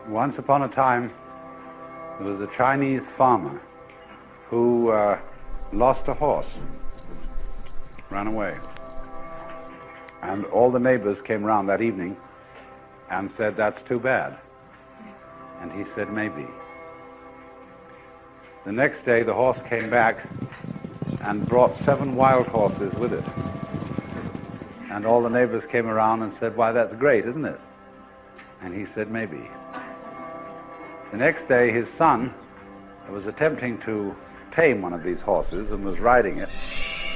Once upon a time, there was a Chinese farmer who lost a horse, ran away. And all the neighbors came round that evening and said, "That's too bad." And he said, "Maybe." The next day, the horse came back and brought 7 wild horses with it. And all the neighbors came around and said, "Why, that's great, isn't it?" And he said, "Maybe." The next day, his son was attempting to tame one of these horses and was riding it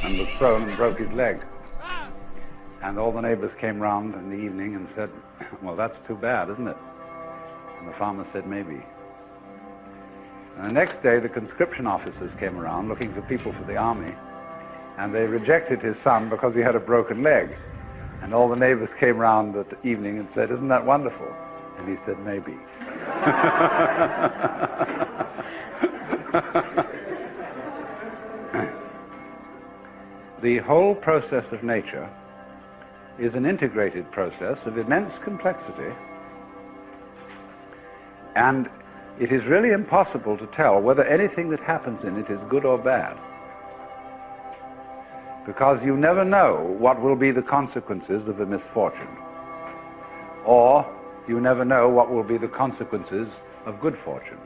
and was thrown and broke his leg. And all the neighbors came round in the evening and said, "Well, that's too bad, isn't it?" And the farmer said, "Maybe." And the next day, the conscription officers came around looking for people for the army, and they rejected his son because he had a broken leg. And all the neighbors came round that evening and said, "Isn't that wonderful?" And he said, "Maybe." The whole process of nature is an integrated process of immense complexity, and it is really impossible to tell whether anything that happens in it is good or bad, because you never know what will be the consequences of a misfortune, or you never know what will be the consequences of good fortune.